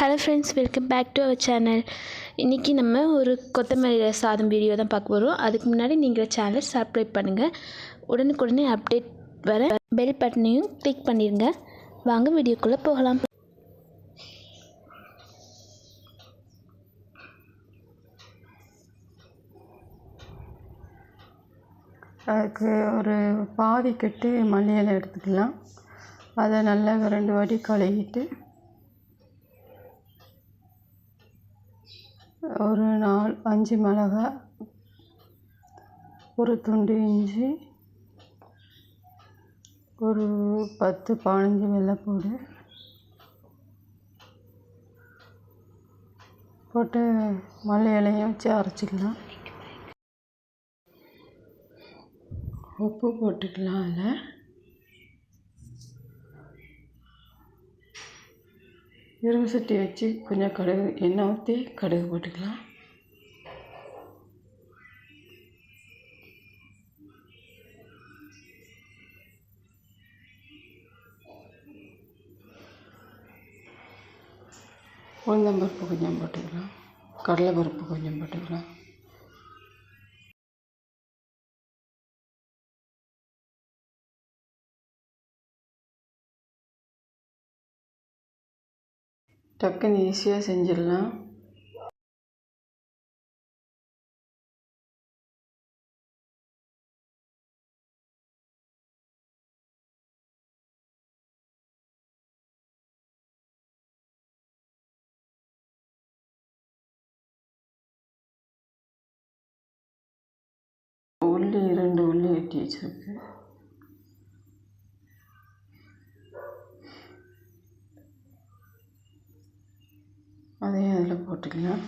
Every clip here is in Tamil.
Hello friends, welcome back to our channel. இன்றைக்கி நம்ம ஒரு கொத்தமல்லி சாதம் வீடியோ தான் பார்க்க போகிறோம். அதுக்கு முன்னாடி நீங்கள் சேனலை சப்ஸ்கிரைப் பண்ணுங்கள். உடனுக்குடனே அப்டேட் வர பெல் பட்டனையும் கிளிக் பண்ணிடுங்க. வாங்க வீடியோக்குள்ளே போகலாம். அதுக்கு ஒரு பாதி கட்டு மல்லி இலை எடுத்துக்கலாம். அதை நல்லா 2 வாட்டி கழுவிட்டு ஒரு 4-5 மிளகாய், ஒரு துண்டு இஞ்சி, ஒரு 10-15 வெள்ளைப்பூடு போட்டு மல்லி இலையும் வச்சு அரைச்சிக்கலாம். உப்பு போட்டுக்கலாம். அதில் இரும்பு சட்டி வச்சு கொஞ்சம் கடுகு எண்ணெய் ஊற்றி கடுகு போட்டுக்கலாம். உளுந்தம்பருப்பு கொஞ்சம் போட்டுக்கலாம். கடலைப்பருப்பு கொஞ்சம் போட்டுக்கலாம். டக்குன்னு ஈஸியாக செஞ்சிடலாம். உள்ளி 2 உள்ளி வெட்டி வச்சுருக்கு. அதையும் அதில் போட்டுக்கலாம்.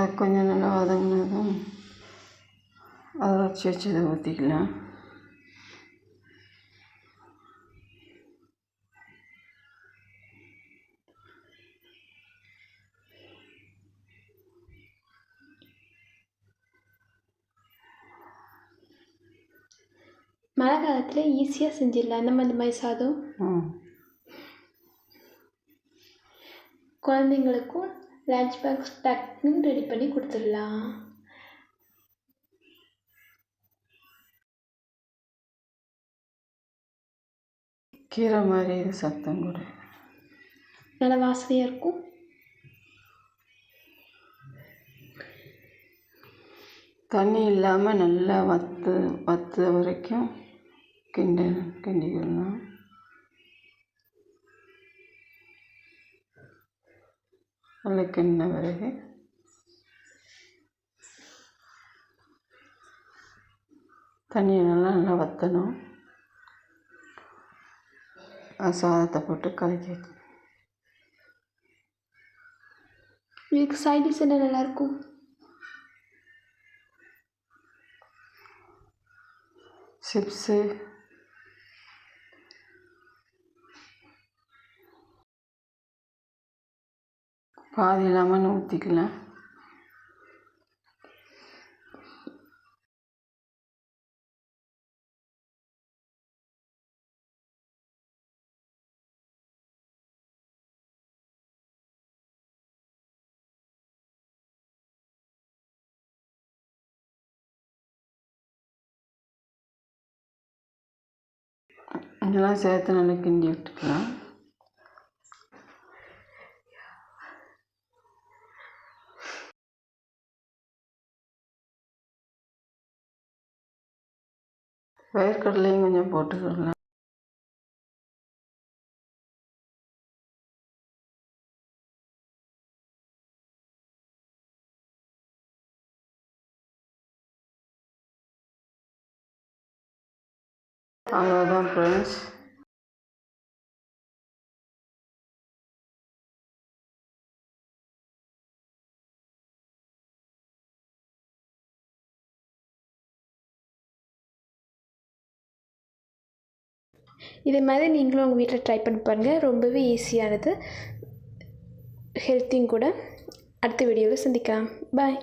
அது கொஞ்சம் நல்லா வதங்கினதும் அதை வச்சதை ஊற்றிக்கலாம். மழை காலத்தில் ஈஸியாக செஞ்சிடலாம் இந்த மாதிரி சாதம். குழந்தைங்களுக்கும் லஞ்ச் பாக்ஸ் டக்குன்னு ரெடி பண்ணி கொடுத்துடலாம். கீரை மாதிரி இது சத்தம் கூட நல்லா வாசனையாக இருக்கும். தண்ணி இல்லாமல் நல்லா வற்ற வரைக்கும் கிண்டிக்கலாம். நல்லா கிண்டின பிறகு தண்ணியை நல்லா வற்றணும். சாதத்தை போட்டு கலக்கி இதுக்கு சைட் டிஷ் என்ன நல்லாயிருக்கும்? சிப்ஸு, பாதி லெமன் ஊற்றிக்கலாம். இதெல்லாம் சேர்த்து நல்லா கிண்டி விட்டுக்கலாம். வேர்க்கடலையும் கொஞ்சம் போட்டுக்கலாம். அவ்வளோதான் ஃப்ரெண்ட்ஸ். இதே மாதிரி நீங்களும் உங்கள் வீட்டில் ட்ரை பண்ணி பாருங்கள். ரொம்பவே ஈஸியானது, ஹெல்த்தியும் கூட. அடுத்த வீடியோவில் சந்திக்கலாம். பாய்.